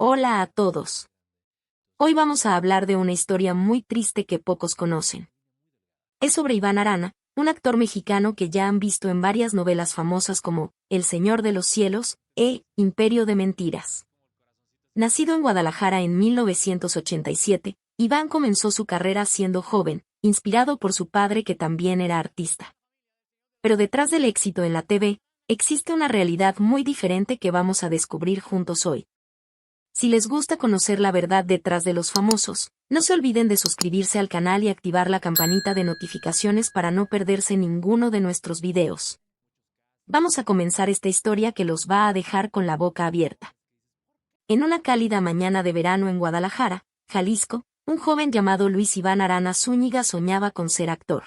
Hola a todos. Hoy vamos a hablar de una historia muy triste que pocos conocen. Es sobre Iván Arana, un actor mexicano que ya han visto en varias novelas famosas como El Señor de los Cielos e Imperio de Mentiras. Nacido en Guadalajara en 1987, Iván comenzó su carrera siendo joven, inspirado por su padre que también era artista. Pero detrás del éxito en la TV, existe una realidad muy diferente que vamos a descubrir juntos hoy. Si les gusta conocer la verdad detrás de los famosos, no se olviden de suscribirse al canal y activar la campanita de notificaciones para no perderse ninguno de nuestros videos. Vamos a comenzar esta historia que los va a dejar con la boca abierta. En una cálida mañana de verano en Guadalajara, Jalisco, un joven llamado Luis Iván Arana Zúñiga soñaba con ser actor.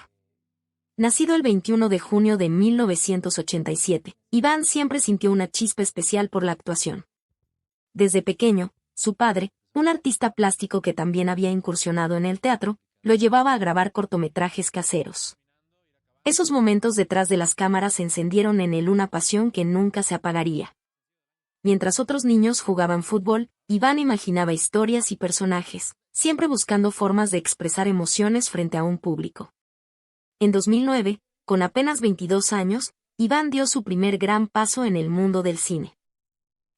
Nacido el 21 de junio de 1987, Iván siempre sintió una chispa especial por la actuación. Desde pequeño, su padre, un artista plástico que también había incursionado en el teatro, lo llevaba a grabar cortometrajes caseros. Esos momentos detrás de las cámaras encendieron en él una pasión que nunca se apagaría. Mientras otros niños jugaban fútbol, Iván imaginaba historias y personajes, siempre buscando formas de expresar emociones frente a un público. En 2009, con apenas 22 años, Iván dio su primer gran paso en el mundo del cine.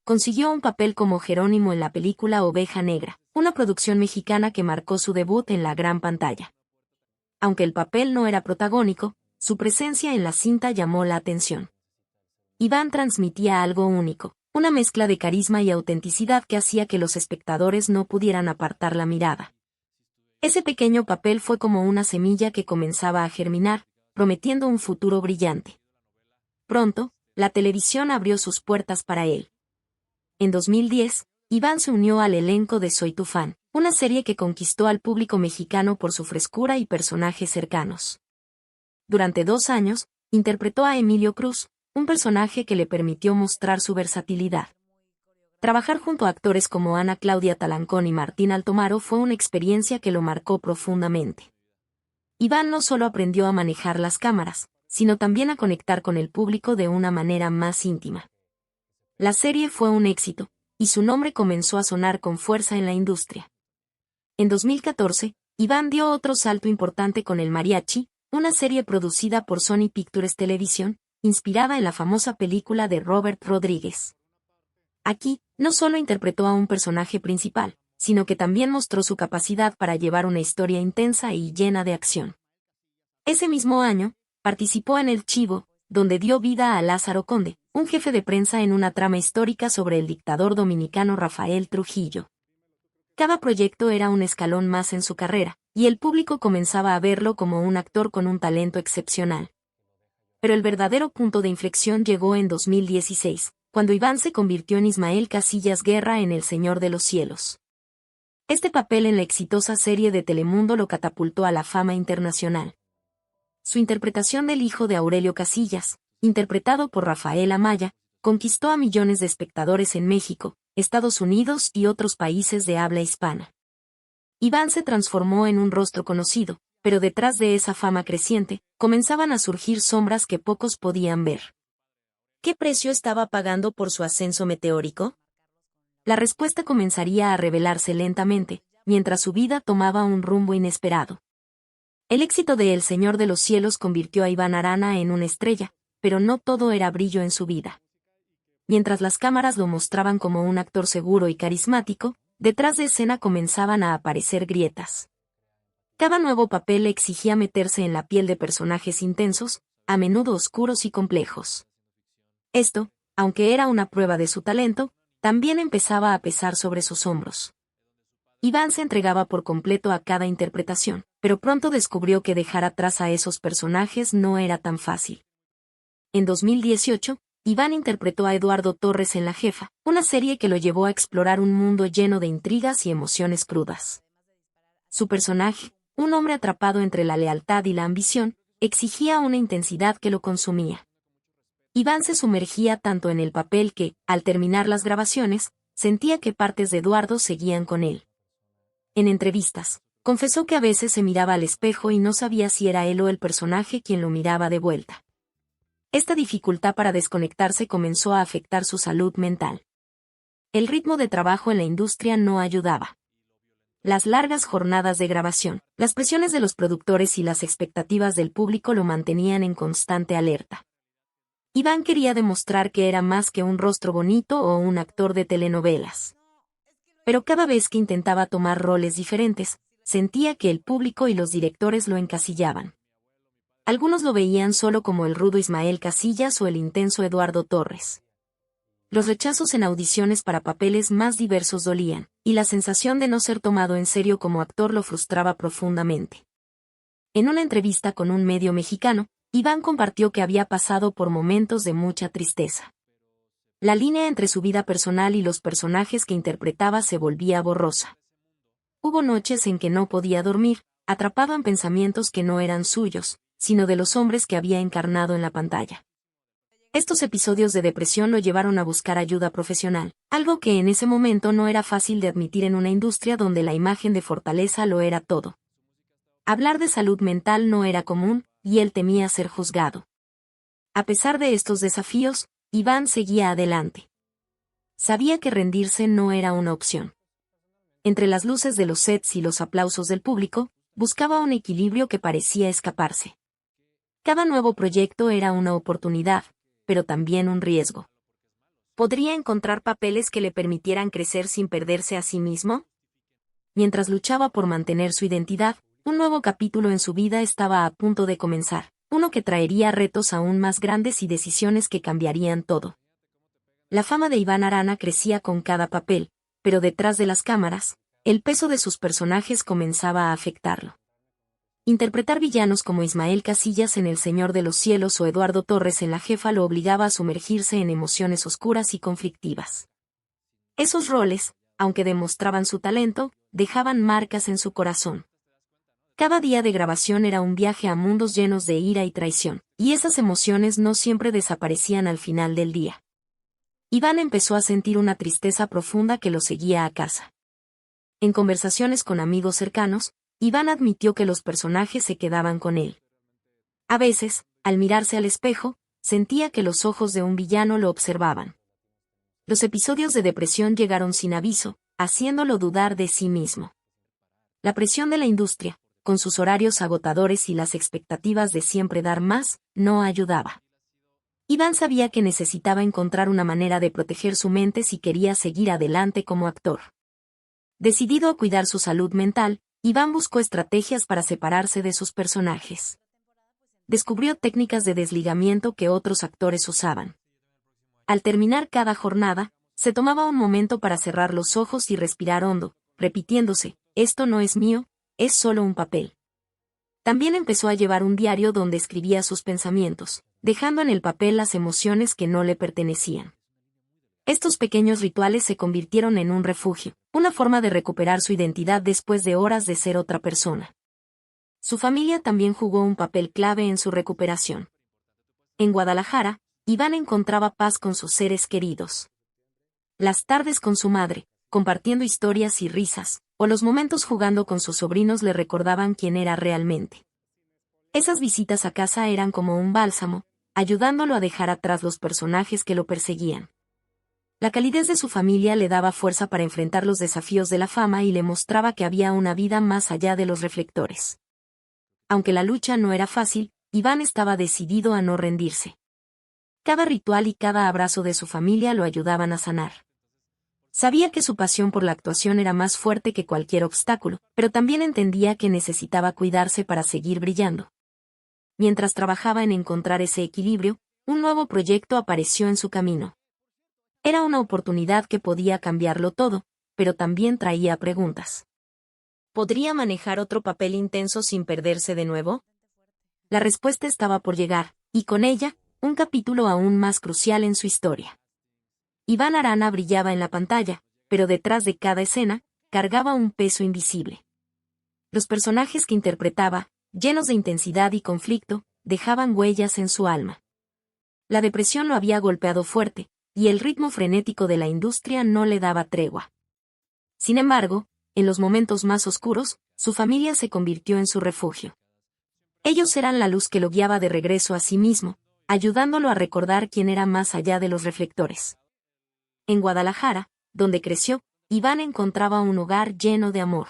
Consiguió un papel como Jerónimo en la película Oveja Negra, una producción mexicana que marcó su debut en la gran pantalla. Aunque el papel no era protagónico, su presencia en la cinta llamó la atención. Iván transmitía algo único, una mezcla de carisma y autenticidad que hacía que los espectadores no pudieran apartar la mirada. Ese pequeño papel fue como una semilla que comenzaba a germinar, prometiendo un futuro brillante. Pronto, la televisión abrió sus puertas para él. En 2010, Iván se unió al elenco de Soy tu fan, una serie que conquistó al público mexicano por su frescura y personajes cercanos. Durante 2 años, interpretó a Emilio Cruz, un personaje que le permitió mostrar su versatilidad. Trabajar junto a actores como Ana Claudia Talancón y Martín Altomaro fue una experiencia que lo marcó profundamente. Iván no solo aprendió a manejar las cámaras, sino también a conectar con el público de una manera más íntima. La serie fue un éxito, y su nombre comenzó a sonar con fuerza en la industria. En 2014, Iván dio otro salto importante con El Mariachi, una serie producida por Sony Pictures Television, inspirada en la famosa película de Robert Rodríguez. Aquí, no solo interpretó a un personaje principal, sino que también mostró su capacidad para llevar una historia intensa y llena de acción. Ese mismo año, participó en El Chivo, donde dio vida a Lázaro Conde, un jefe de prensa en una trama histórica sobre el dictador dominicano Rafael Trujillo. Cada proyecto era un escalón más en su carrera, y el público comenzaba a verlo como un actor con un talento excepcional. Pero el verdadero punto de inflexión llegó en 2016, cuando Iván se convirtió en Ismael Casillas Guerra en El Señor de los Cielos. Este papel en la exitosa serie de Telemundo lo catapultó a la fama internacional. Su interpretación del hijo de Aurelio Casillas, interpretado por Rafael Amaya, conquistó a millones de espectadores en México, Estados Unidos y otros países de habla hispana. Iván se transformó en un rostro conocido, pero detrás de esa fama creciente, comenzaban a surgir sombras que pocos podían ver. ¿Qué precio estaba pagando por su ascenso meteórico? La respuesta comenzaría a revelarse lentamente, mientras su vida tomaba un rumbo inesperado. El éxito de El Señor de los Cielos convirtió a Iván Arana en una estrella, pero no todo era brillo en su vida. Mientras las cámaras lo mostraban como un actor seguro y carismático, detrás de escena comenzaban a aparecer grietas. Cada nuevo papel le exigía meterse en la piel de personajes intensos, a menudo oscuros y complejos. Esto, aunque era una prueba de su talento, también empezaba a pesar sobre sus hombros. Iván se entregaba por completo a cada interpretación, pero pronto descubrió que dejar atrás a esos personajes no era tan fácil. En 2018, Iván interpretó a Eduardo Torres en La Jefa, una serie que lo llevó a explorar un mundo lleno de intrigas y emociones crudas. Su personaje, un hombre atrapado entre la lealtad y la ambición, exigía una intensidad que lo consumía. Iván se sumergía tanto en el papel que, al terminar las grabaciones, sentía que partes de Eduardo seguían con él. En entrevistas, confesó que a veces se miraba al espejo y no sabía si era él o el personaje quien lo miraba de vuelta. Esta dificultad para desconectarse comenzó a afectar su salud mental. El ritmo de trabajo en la industria no ayudaba. Las largas jornadas de grabación, las presiones de los productores y las expectativas del público lo mantenían en constante alerta. Iván quería demostrar que era más que un rostro bonito o un actor de telenovelas. Pero cada vez que intentaba tomar roles diferentes, sentía que el público y los directores lo encasillaban. Algunos lo veían solo como el rudo Ismael Casillas o el intenso Eduardo Torres. Los rechazos en audiciones para papeles más diversos dolían, y la sensación de no ser tomado en serio como actor lo frustraba profundamente. En una entrevista con un medio mexicano, Iván compartió que había pasado por momentos de mucha tristeza. La línea entre su vida personal y los personajes que interpretaba se volvía borrosa. Hubo noches en que no podía dormir, atrapado en pensamientos que no eran suyos, sino de los hombres que había encarnado en la pantalla. Estos episodios de depresión lo llevaron a buscar ayuda profesional, algo que en ese momento no era fácil de admitir en una industria donde la imagen de fortaleza lo era todo. Hablar de salud mental no era común, y él temía ser juzgado. A pesar de estos desafíos, Iván seguía adelante. Sabía que rendirse no era una opción. Entre las luces de los sets y los aplausos del público, buscaba un equilibrio que parecía escaparse. Cada nuevo proyecto era una oportunidad, pero también un riesgo. ¿Podría encontrar papeles que le permitieran crecer sin perderse a sí mismo? Mientras luchaba por mantener su identidad, un nuevo capítulo en su vida estaba a punto de comenzar, uno que traería retos aún más grandes y decisiones que cambiarían todo. La fama de Iván Arana crecía con cada papel, pero detrás de las cámaras, el peso de sus personajes comenzaba a afectarlo. Interpretar villanos como Ismael Casillas en El Señor de los Cielos o Eduardo Torres en La Jefa lo obligaba a sumergirse en emociones oscuras y conflictivas. Esos roles, aunque demostraban su talento, dejaban marcas en su corazón. Cada día de grabación era un viaje a mundos llenos de ira y traición, y esas emociones no siempre desaparecían al final del día. Iván empezó a sentir una tristeza profunda que lo seguía a casa. En conversaciones con amigos cercanos, Iván admitió que los personajes se quedaban con él. A veces, al mirarse al espejo, sentía que los ojos de un villano lo observaban. Los episodios de depresión llegaron sin aviso, haciéndolo dudar de sí mismo. La presión de la industria, con sus horarios agotadores y las expectativas de siempre dar más, no ayudaba. Iván sabía que necesitaba encontrar una manera de proteger su mente si quería seguir adelante como actor. Decidido a cuidar su salud mental, Iván buscó estrategias para separarse de sus personajes. Descubrió técnicas de desligamiento que otros actores usaban. Al terminar cada jornada, se tomaba un momento para cerrar los ojos y respirar hondo, repitiéndose, esto no es mío, es solo un papel. También empezó a llevar un diario donde escribía sus pensamientos, dejando en el papel las emociones que no le pertenecían. Estos pequeños rituales se convirtieron en un refugio, una forma de recuperar su identidad después de horas de ser otra persona. Su familia también jugó un papel clave en su recuperación. En Guadalajara, Iván encontraba paz con sus seres queridos. Las tardes con su madre, compartiendo historias y risas, o los momentos jugando con sus sobrinos le recordaban quién era realmente. Esas visitas a casa eran como un bálsamo, ayudándolo a dejar atrás los personajes que lo perseguían. La calidez de su familia le daba fuerza para enfrentar los desafíos de la fama y le mostraba que había una vida más allá de los reflectores. Aunque la lucha no era fácil, Iván estaba decidido a no rendirse. Cada ritual y cada abrazo de su familia lo ayudaban a sanar. Sabía que su pasión por la actuación era más fuerte que cualquier obstáculo, pero también entendía que necesitaba cuidarse para seguir brillando. Mientras trabajaba en encontrar ese equilibrio, un nuevo proyecto apareció en su camino. Era una oportunidad que podía cambiarlo todo, pero también traía preguntas. ¿Podría manejar otro papel intenso sin perderse de nuevo? La respuesta estaba por llegar, y con ella, un capítulo aún más crucial en su historia. Iván Arana brillaba en la pantalla, pero detrás de cada escena, cargaba un peso invisible. Los personajes que interpretaba, llenos de intensidad y conflicto, dejaban huellas en su alma. La depresión lo había golpeado fuerte, y el ritmo frenético de la industria no le daba tregua. Sin embargo, en los momentos más oscuros, su familia se convirtió en su refugio. Ellos eran la luz que lo guiaba de regreso a sí mismo, ayudándolo a recordar quién era más allá de los reflectores. En Guadalajara, donde creció, Iván encontraba un hogar lleno de amor.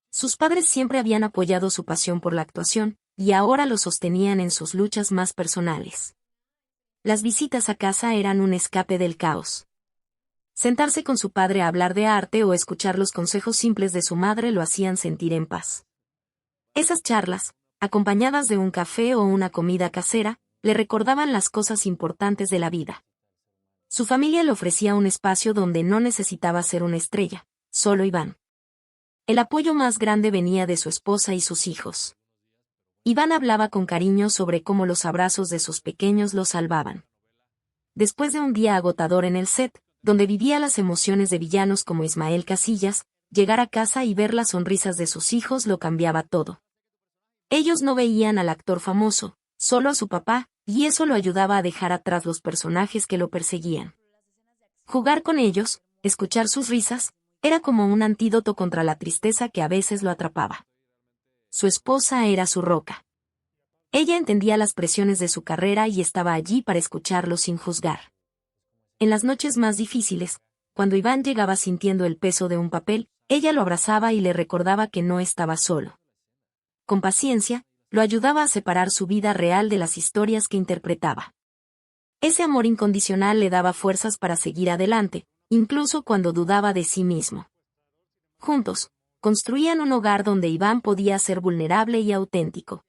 Sus padres siempre habían apoyado su pasión por la actuación, y ahora lo sostenían en sus luchas más personales. Las visitas a casa eran un escape del caos. Sentarse con su padre a hablar de arte o escuchar los consejos simples de su madre lo hacían sentir en paz. Esas charlas, acompañadas de un café o una comida casera, le recordaban las cosas importantes de la vida. Su familia le ofrecía un espacio donde no necesitaba ser una estrella, solo Iván. El apoyo más grande venía de su esposa y sus hijos. Iván hablaba con cariño sobre cómo los abrazos de sus pequeños lo salvaban. Después de un día agotador en el set, donde vivía las emociones de villanos como Ismael Casillas, llegar a casa y ver las sonrisas de sus hijos lo cambiaba todo. Ellos no veían al actor famoso, solo a su papá, y eso lo ayudaba a dejar atrás los personajes que lo perseguían. Jugar con ellos, escuchar sus risas, era como un antídoto contra la tristeza que a veces lo atrapaba. Su esposa era su roca. Ella entendía las presiones de su carrera y estaba allí para escucharlo sin juzgar. En las noches más difíciles, cuando Iván llegaba sintiendo el peso de un papel, ella lo abrazaba y le recordaba que no estaba solo. Con paciencia, lo ayudaba a separar su vida real de las historias que interpretaba. Ese amor incondicional le daba fuerzas para seguir adelante, incluso cuando dudaba de sí mismo. Juntos, construían un hogar donde Iván podía ser vulnerable y auténtico.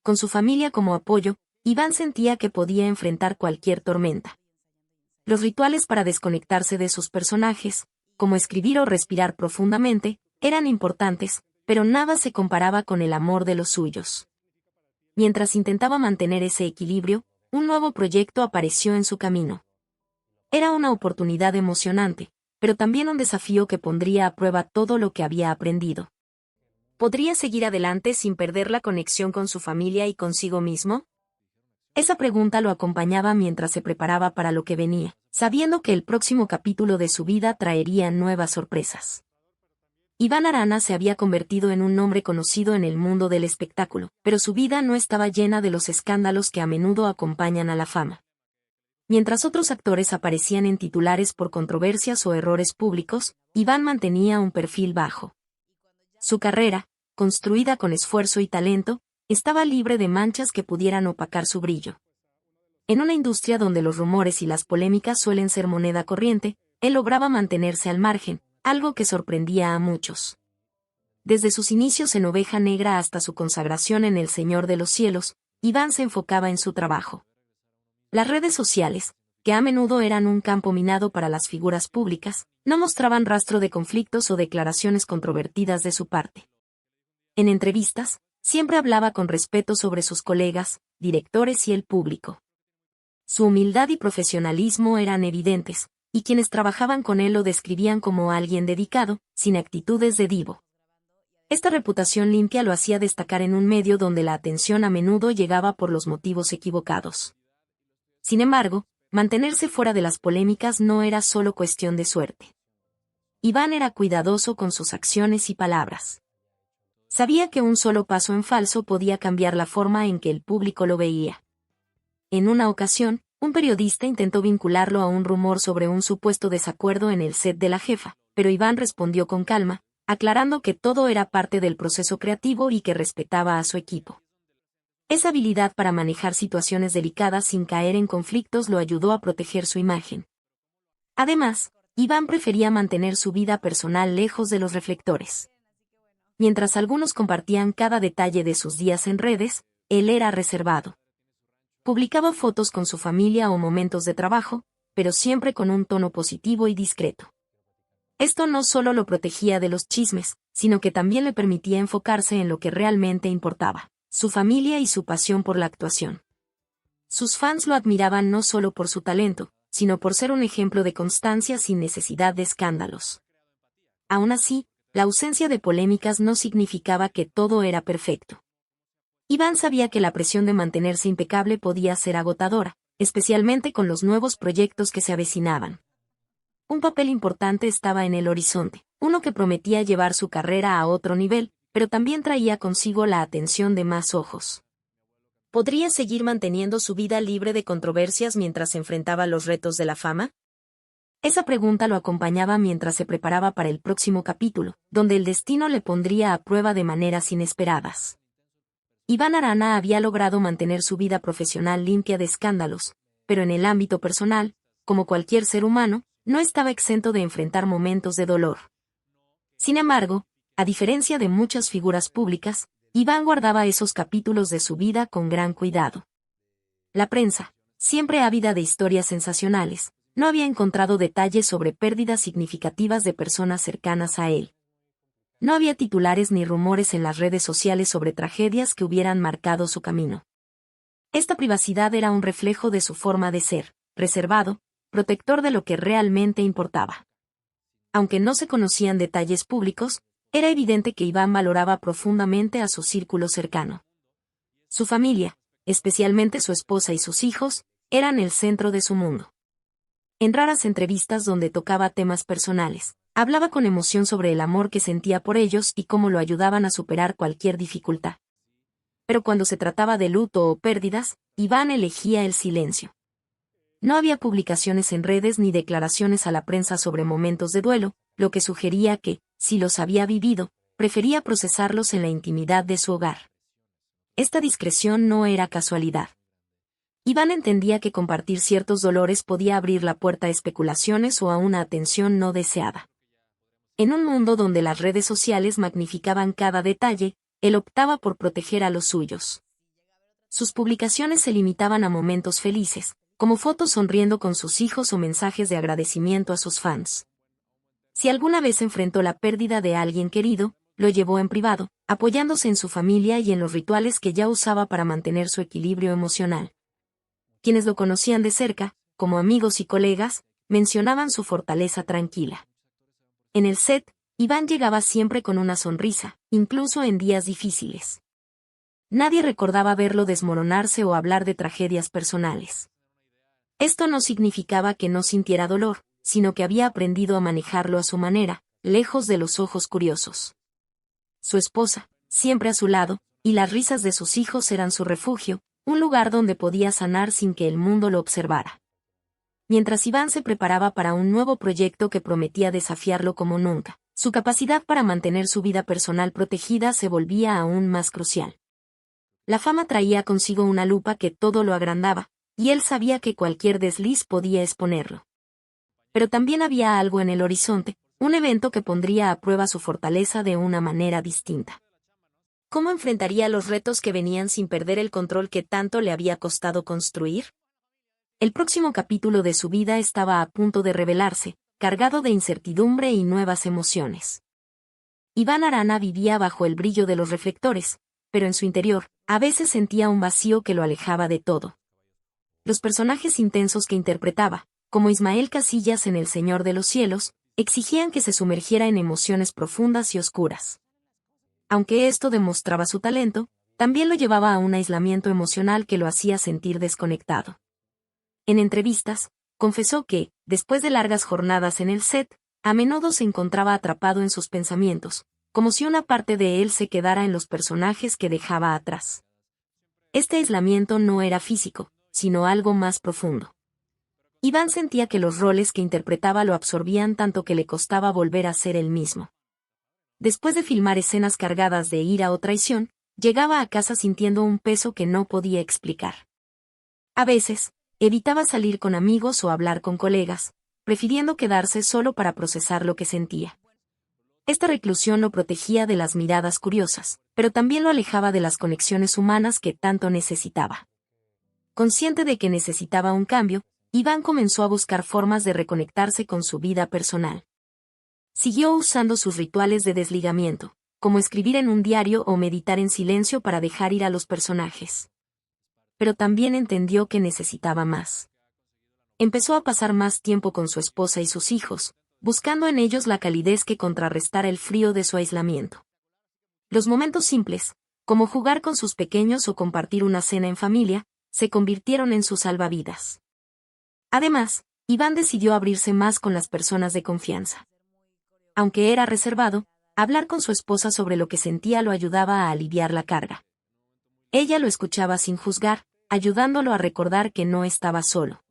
Con su familia como apoyo, Iván sentía que podía enfrentar cualquier tormenta. Los rituales para desconectarse de sus personajes, como escribir o respirar profundamente, eran importantes, pero nada se comparaba con el amor de los suyos. Mientras intentaba mantener ese equilibrio, un nuevo proyecto apareció en su camino. Era una oportunidad emocionante, pero también un desafío que pondría a prueba todo lo que había aprendido. ¿Podría seguir adelante sin perder la conexión con su familia y consigo mismo? Esa pregunta lo acompañaba mientras se preparaba para lo que venía, sabiendo que el próximo capítulo de su vida traería nuevas sorpresas. Iván Arana se había convertido en un nombre conocido en el mundo del espectáculo, pero su vida no estaba llena de los escándalos que a menudo acompañan a la fama. Mientras otros actores aparecían en titulares por controversias o errores públicos, Iván mantenía un perfil bajo. Su carrera, construida con esfuerzo y talento, estaba libre de manchas que pudieran opacar su brillo. En una industria donde los rumores y las polémicas suelen ser moneda corriente, él lograba mantenerse al margen, algo que sorprendía a muchos. Desde sus inicios en Oveja Negra hasta su consagración en El Señor de los Cielos, Iván se enfocaba en su trabajo. Las redes sociales, que a menudo eran un campo minado para las figuras públicas, no mostraban rastro de conflictos o declaraciones controvertidas de su parte. En entrevistas, siempre hablaba con respeto sobre sus colegas, directores y el público. Su humildad y profesionalismo eran evidentes, y quienes trabajaban con él lo describían como alguien dedicado, sin actitudes de divo. Esta reputación limpia lo hacía destacar en un medio donde la atención a menudo llegaba por los motivos equivocados. Sin embargo, mantenerse fuera de las polémicas no era solo cuestión de suerte. Iván era cuidadoso con sus acciones y palabras. Sabía que un solo paso en falso podía cambiar la forma en que el público lo veía. En una ocasión, un periodista intentó vincularlo a un rumor sobre un supuesto desacuerdo en el set de La Jefa, pero Iván respondió con calma, aclarando que todo era parte del proceso creativo y que respetaba a su equipo. Esa habilidad para manejar situaciones delicadas sin caer en conflictos lo ayudó a proteger su imagen. Además, Iván prefería mantener su vida personal lejos de los reflectores. Mientras algunos compartían cada detalle de sus días en redes, él era reservado. Publicaba fotos con su familia o momentos de trabajo, pero siempre con un tono positivo y discreto. Esto no solo lo protegía de los chismes, sino que también le permitía enfocarse en lo que realmente importaba, su familia y su pasión por la actuación. Sus fans lo admiraban no solo por su talento, sino por ser un ejemplo de constancia sin necesidad de escándalos. Aún así, la ausencia de polémicas no significaba que todo era perfecto. Iván sabía que la presión de mantenerse impecable podía ser agotadora, especialmente con los nuevos proyectos que se avecinaban. Un papel importante estaba en el horizonte, uno que prometía llevar su carrera a otro nivel, pero también traía consigo la atención de más ojos. ¿Podría seguir manteniendo su vida libre de controversias mientras enfrentaba los retos de la fama? Esa pregunta lo acompañaba mientras se preparaba para el próximo capítulo, donde el destino le pondría a prueba de maneras inesperadas. Iván Arana había logrado mantener su vida profesional limpia de escándalos, pero en el ámbito personal, como cualquier ser humano, no estaba exento de enfrentar momentos de dolor. Sin embargo, a diferencia de muchas figuras públicas, Iván guardaba esos capítulos de su vida con gran cuidado. La prensa, siempre ávida de historias sensacionales, no había encontrado detalles sobre pérdidas significativas de personas cercanas a él. No había titulares ni rumores en las redes sociales sobre tragedias que hubieran marcado su camino. Esta privacidad era un reflejo de su forma de ser, reservado, protector de lo que realmente importaba. Aunque no se conocían detalles públicos, era evidente que Iván valoraba profundamente a su círculo cercano. Su familia, especialmente su esposa y sus hijos, eran el centro de su mundo. En raras entrevistas donde tocaba temas personales, hablaba con emoción sobre el amor que sentía por ellos y cómo lo ayudaban a superar cualquier dificultad. Pero cuando se trataba de luto o pérdidas, Iván elegía el silencio. No había publicaciones en redes ni declaraciones a la prensa sobre momentos de duelo, lo que sugería que, si los había vivido, prefería procesarlos en la intimidad de su hogar. Esta discreción no era casualidad. Iván entendía que compartir ciertos dolores podía abrir la puerta a especulaciones o a una atención no deseada. En un mundo donde las redes sociales magnificaban cada detalle, él optaba por proteger a los suyos. Sus publicaciones se limitaban a momentos felices, como fotos sonriendo con sus hijos o mensajes de agradecimiento a sus fans. Si alguna vez enfrentó la pérdida de alguien querido, lo llevó en privado, apoyándose en su familia y en los rituales que ya usaba para mantener su equilibrio emocional. Quienes lo conocían de cerca, como amigos y colegas, mencionaban su fortaleza tranquila. En el set, Iván llegaba siempre con una sonrisa, incluso en días difíciles. Nadie recordaba verlo desmoronarse o hablar de tragedias personales. Esto no significaba que no sintiera dolor, sino que había aprendido a manejarlo a su manera, lejos de los ojos curiosos. Su esposa, siempre a su lado, y las risas de sus hijos eran su refugio, un lugar donde podía sanar sin que el mundo lo observara. Mientras Iván se preparaba para un nuevo proyecto que prometía desafiarlo como nunca, su capacidad para mantener su vida personal protegida se volvía aún más crucial. La fama traía consigo una lupa que todo lo agrandaba, y él sabía que cualquier desliz podía exponerlo. Pero también había algo en el horizonte, un evento que pondría a prueba su fortaleza de una manera distinta. ¿Cómo enfrentaría los retos que venían sin perder el control que tanto le había costado construir? El próximo capítulo de su vida estaba a punto de revelarse, cargado de incertidumbre y nuevas emociones. Iván Arana vivía bajo el brillo de los reflectores, pero en su interior, a veces sentía un vacío que lo alejaba de todo. Los personajes intensos que interpretaba, como Ismael Casillas en El Señor de los Cielos, exigían que se sumergiera en emociones profundas y oscuras. Aunque esto demostraba su talento, también lo llevaba a un aislamiento emocional que lo hacía sentir desconectado. En entrevistas, confesó que, después de largas jornadas en el set, a menudo se encontraba atrapado en sus pensamientos, como si una parte de él se quedara en los personajes que dejaba atrás. Este aislamiento no era físico, sino algo más profundo. Iván sentía que los roles que interpretaba lo absorbían tanto que le costaba volver a ser él mismo. Después de filmar escenas cargadas de ira o traición, llegaba a casa sintiendo un peso que no podía explicar. A veces, evitaba salir con amigos o hablar con colegas, prefiriendo quedarse solo para procesar lo que sentía. Esta reclusión lo protegía de las miradas curiosas, pero también lo alejaba de las conexiones humanas que tanto necesitaba. Consciente de que necesitaba un cambio, Iván comenzó a buscar formas de reconectarse con su vida personal. Siguió usando sus rituales de desligamiento, como escribir en un diario o meditar en silencio para dejar ir a los personajes. Pero también entendió que necesitaba más. Empezó a pasar más tiempo con su esposa y sus hijos, buscando en ellos la calidez que contrarrestara el frío de su aislamiento. Los momentos simples, como jugar con sus pequeños o compartir una cena en familia, se convirtieron en sus salvavidas. Además, Iván decidió abrirse más con las personas de confianza. Aunque era reservado, hablar con su esposa sobre lo que sentía lo ayudaba a aliviar la carga. Ella lo escuchaba sin juzgar, ayudándolo a recordar que no estaba solo.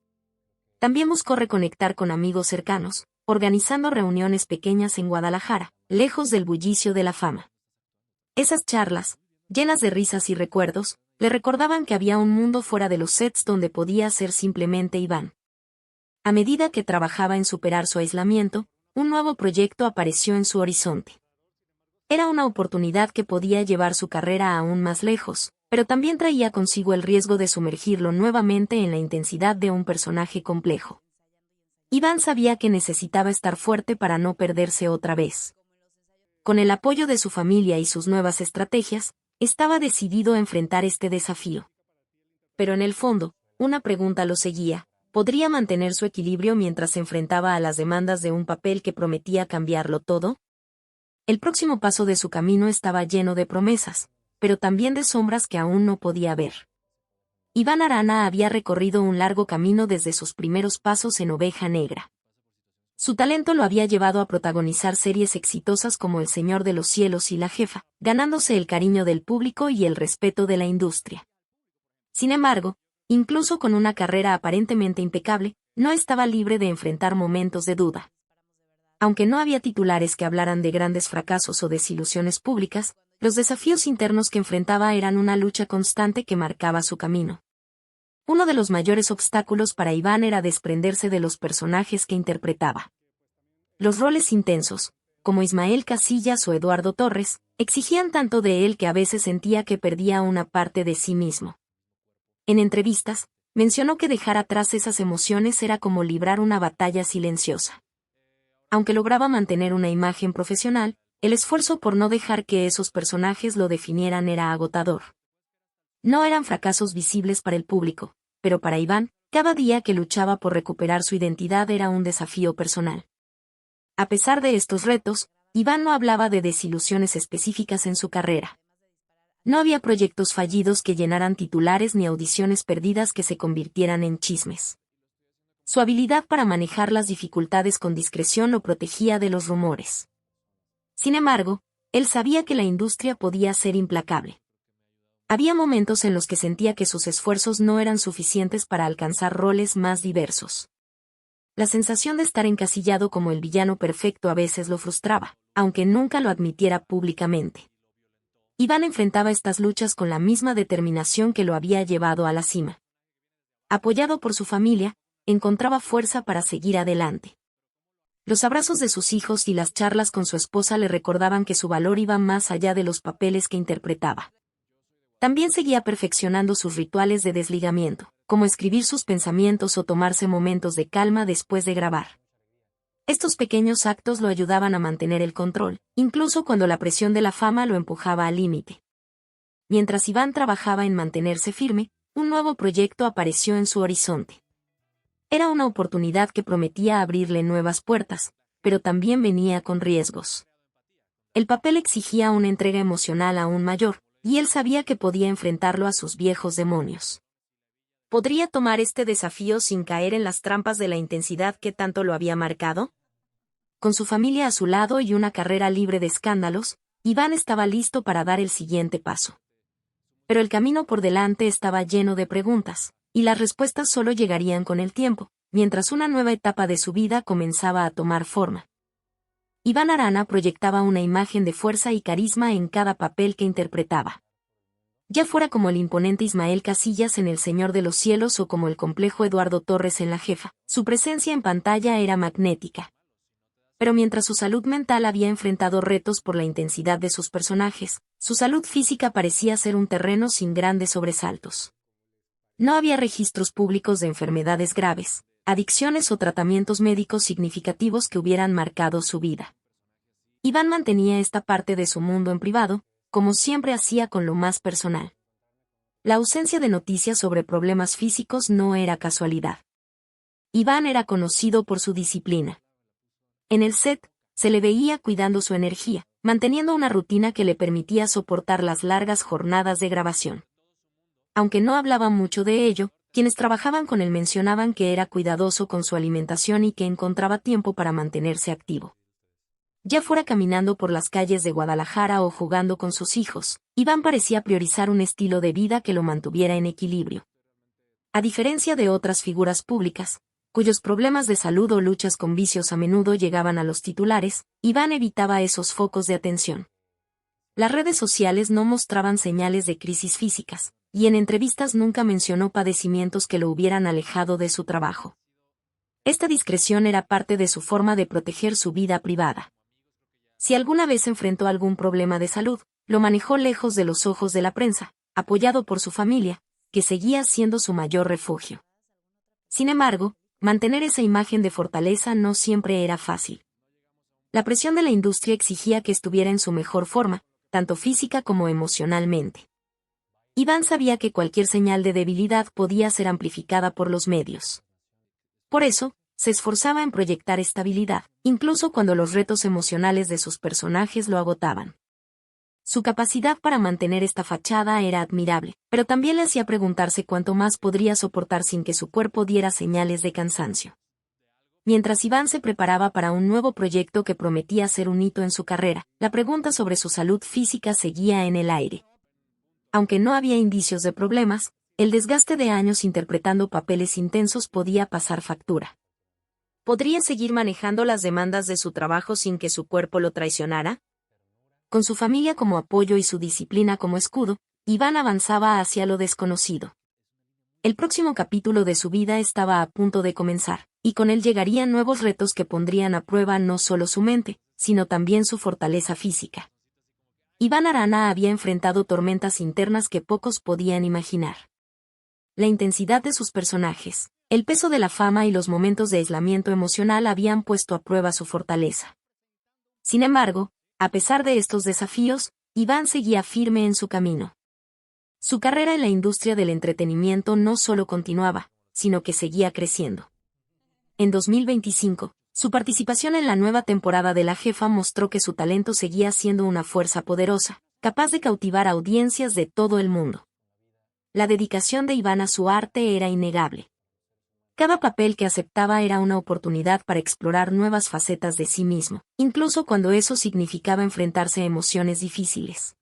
También buscó reconectar con amigos cercanos, organizando reuniones pequeñas en Guadalajara, lejos del bullicio de la fama. Esas charlas, llenas de risas y recuerdos, le recordaban que había un mundo fuera de los sets donde podía ser simplemente Iván. A medida que trabajaba en superar su aislamiento, un nuevo proyecto apareció en su horizonte. Era una oportunidad que podía llevar su carrera aún más lejos, pero también traía consigo el riesgo de sumergirlo nuevamente en la intensidad de un personaje complejo. Iván sabía que necesitaba estar fuerte para no perderse otra vez. Con el apoyo de su familia y sus nuevas estrategias, estaba decidido a enfrentar este desafío. Pero en el fondo, una pregunta lo seguía: ¿podría mantener su equilibrio mientras se enfrentaba a las demandas de un papel que prometía cambiarlo todo? El próximo paso de su camino estaba lleno de promesas, pero también de sombras que aún no podía ver. Iván Arana había recorrido un largo camino desde sus primeros pasos en Oveja Negra. Su talento lo había llevado a protagonizar series exitosas como El Señor de los Cielos y La Jefa, ganándose el cariño del público y el respeto de la industria. Sin embargo, incluso con una carrera aparentemente impecable, no estaba libre de enfrentar momentos de duda. Aunque no había titulares que hablaran de grandes fracasos o desilusiones públicas, los desafíos internos que enfrentaba eran una lucha constante que marcaba su camino. Uno de los mayores obstáculos para Iván era desprenderse de los personajes que interpretaba. Los roles intensos, como Ismael Casillas o Eduardo Torres, exigían tanto de él que a veces sentía que perdía una parte de sí mismo. En entrevistas, mencionó que dejar atrás esas emociones era como librar una batalla silenciosa. Aunque lograba mantener una imagen profesional, el esfuerzo por no dejar que esos personajes lo definieran era agotador. No eran fracasos visibles para el público, pero para Iván, cada día que luchaba por recuperar su identidad era un desafío personal. A pesar de estos retos, Iván no hablaba de desilusiones específicas en su carrera. No había proyectos fallidos que llenaran titulares ni audiciones perdidas que se convirtieran en chismes. Su habilidad para manejar las dificultades con discreción lo protegía de los rumores. Sin embargo, él sabía que la industria podía ser implacable. Había momentos en los que sentía que sus esfuerzos no eran suficientes para alcanzar roles más diversos. La sensación de estar encasillado como el villano perfecto a veces lo frustraba, aunque nunca lo admitiera públicamente. Iván enfrentaba estas luchas con la misma determinación que lo había llevado a la cima. Apoyado por su familia, encontraba fuerza para seguir adelante. Los abrazos de sus hijos y las charlas con su esposa le recordaban que su valor iba más allá de los papeles que interpretaba. También seguía perfeccionando sus rituales de desligamiento, como escribir sus pensamientos o tomarse momentos de calma después de grabar. Estos pequeños actos lo ayudaban a mantener el control, incluso cuando la presión de la fama lo empujaba al límite. Mientras Iván trabajaba en mantenerse firme, un nuevo proyecto apareció en su horizonte. Era una oportunidad que prometía abrirle nuevas puertas, pero también venía con riesgos. El papel exigía una entrega emocional aún mayor, y él sabía que podía enfrentarlo a sus viejos demonios. ¿Podría tomar este desafío sin caer en las trampas de la intensidad que tanto lo había marcado? Con su familia a su lado y una carrera libre de escándalos, Iván estaba listo para dar el siguiente paso. Pero el camino por delante estaba lleno de preguntas, y las respuestas solo llegarían con el tiempo, mientras una nueva etapa de su vida comenzaba a tomar forma. Iván Arana proyectaba una imagen de fuerza y carisma en cada papel que interpretaba. Ya fuera como el imponente Ismael Casillas en El Señor de los Cielos o como el complejo Eduardo Torres en La Jefa, su presencia en pantalla era magnética. Pero mientras su salud mental había enfrentado retos por la intensidad de sus personajes, su salud física parecía ser un terreno sin grandes sobresaltos. No había registros públicos de enfermedades graves, adicciones o tratamientos médicos significativos que hubieran marcado su vida. Iván mantenía esta parte de su mundo en privado, como siempre hacía con lo más personal. La ausencia de noticias sobre problemas físicos no era casualidad. Iván era conocido por su disciplina. En el set, se le veía cuidando su energía, manteniendo una rutina que le permitía soportar las largas jornadas de grabación. Aunque no hablaba mucho de ello, quienes trabajaban con él mencionaban que era cuidadoso con su alimentación y que encontraba tiempo para mantenerse activo. Ya fuera caminando por las calles de Guadalajara o jugando con sus hijos, Iván parecía priorizar un estilo de vida que lo mantuviera en equilibrio. A diferencia de otras figuras públicas, cuyos problemas de salud o luchas con vicios a menudo llegaban a los titulares, Iván evitaba esos focos de atención. Las redes sociales no mostraban señales de crisis físicas, y en entrevistas nunca mencionó padecimientos que lo hubieran alejado de su trabajo. Esta discreción era parte de su forma de proteger su vida privada. Si alguna vez enfrentó algún problema de salud, lo manejó lejos de los ojos de la prensa, apoyado por su familia, que seguía siendo su mayor refugio. Sin embargo, mantener esa imagen de fortaleza no siempre era fácil. La presión de la industria exigía que estuviera en su mejor forma, tanto física como emocionalmente. Iván sabía que cualquier señal de debilidad podía ser amplificada por los medios. Por eso, se esforzaba en proyectar estabilidad, incluso cuando los retos emocionales de sus personajes lo agotaban. Su capacidad para mantener esta fachada era admirable, pero también le hacía preguntarse cuánto más podría soportar sin que su cuerpo diera señales de cansancio. Mientras Iván se preparaba para un nuevo proyecto que prometía ser un hito en su carrera, la pregunta sobre su salud física seguía en el aire. Aunque no había indicios de problemas, el desgaste de años interpretando papeles intensos podía pasar factura. ¿Podría seguir manejando las demandas de su trabajo sin que su cuerpo lo traicionara? Con su familia como apoyo y su disciplina como escudo, Iván avanzaba hacia lo desconocido. El próximo capítulo de su vida estaba a punto de comenzar, y con él llegarían nuevos retos que pondrían a prueba no solo su mente, sino también su fortaleza física. Iván Arana había enfrentado tormentas internas que pocos podían imaginar. La intensidad de sus personajes, el peso de la fama y los momentos de aislamiento emocional habían puesto a prueba su fortaleza. Sin embargo, a pesar de estos desafíos, Iván seguía firme en su camino. Su carrera en la industria del entretenimiento no solo continuaba, sino que seguía creciendo. En 2025, su participación en la nueva temporada de La Jefa mostró que su talento seguía siendo una fuerza poderosa, capaz de cautivar audiencias de todo el mundo. La dedicación de Iván a su arte era innegable. Cada papel que aceptaba era una oportunidad para explorar nuevas facetas de sí mismo, incluso cuando eso significaba enfrentarse a emociones difíciles.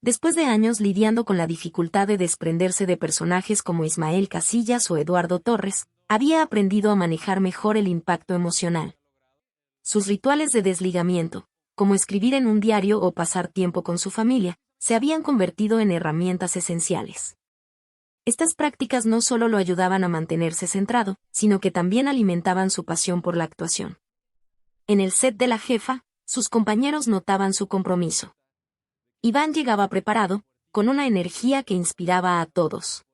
Después de años lidiando con la dificultad de desprenderse de personajes como Ismael Casillas o Eduardo Torres, había aprendido a manejar mejor el impacto emocional. Sus rituales de desligamiento, como escribir en un diario o pasar tiempo con su familia, se habían convertido en herramientas esenciales. Estas prácticas no solo lo ayudaban a mantenerse centrado, sino que también alimentaban su pasión por la actuación. En el set de La Jefa, sus compañeros notaban su compromiso. Iván llegaba preparado, con una energía que inspiraba a todos.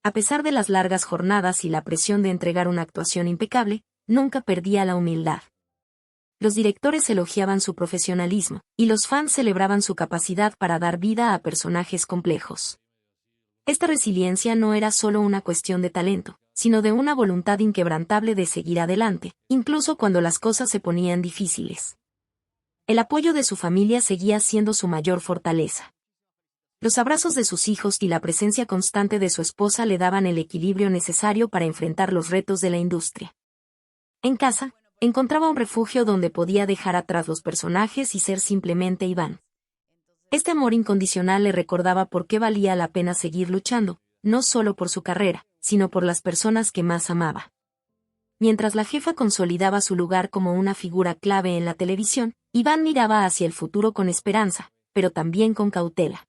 A pesar de las largas jornadas y la presión de entregar una actuación impecable, nunca perdía la humildad. Los directores elogiaban su profesionalismo, y los fans celebraban su capacidad para dar vida a personajes complejos. Esta resiliencia no era solo una cuestión de talento, sino de una voluntad inquebrantable de seguir adelante, incluso cuando las cosas se ponían difíciles. El apoyo de su familia seguía siendo su mayor fortaleza. Los abrazos de sus hijos y la presencia constante de su esposa le daban el equilibrio necesario para enfrentar los retos de la industria. En casa, encontraba un refugio donde podía dejar atrás los personajes y ser simplemente Iván. Este amor incondicional le recordaba por qué valía la pena seguir luchando, no solo por su carrera, sino por las personas que más amaba. Mientras La Jefa consolidaba su lugar como una figura clave en la televisión, Iván miraba hacia el futuro con esperanza, pero también con cautela.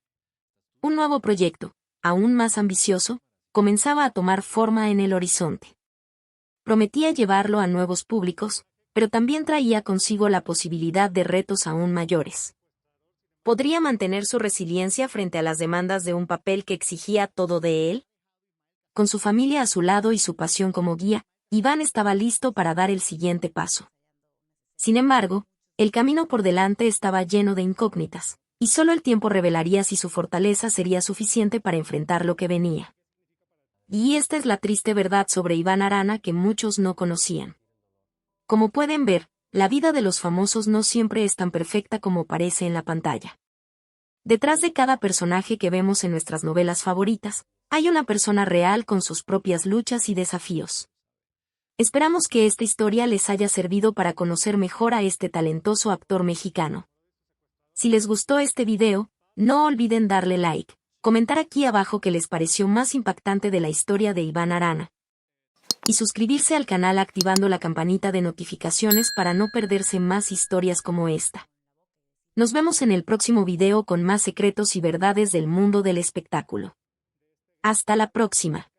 Un nuevo proyecto, aún más ambicioso, comenzaba a tomar forma en el horizonte. Prometía llevarlo a nuevos públicos, pero también traía consigo la posibilidad de retos aún mayores. ¿Podría mantener su resiliencia frente a las demandas de un papel que exigía todo de él? Con su familia a su lado y su pasión como guía, Iván estaba listo para dar el siguiente paso. Sin embargo, el camino por delante estaba lleno de incógnitas, y solo el tiempo revelaría si su fortaleza sería suficiente para enfrentar lo que venía. Y esta es la triste verdad sobre Iván Arana que muchos no conocían. Como pueden ver, la vida de los famosos no siempre es tan perfecta como parece en la pantalla. Detrás de cada personaje que vemos en nuestras novelas favoritas, hay una persona real con sus propias luchas y desafíos. Esperamos que esta historia les haya servido para conocer mejor a este talentoso actor mexicano. Si les gustó este video, no olviden darle like, comentar aquí abajo qué les pareció más impactante de la historia de Iván Arana. y suscribirse al canal activando la campanita de notificaciones para no perderse más historias como esta. Nos vemos en el próximo video con más secretos y verdades del mundo del espectáculo. Hasta la próxima.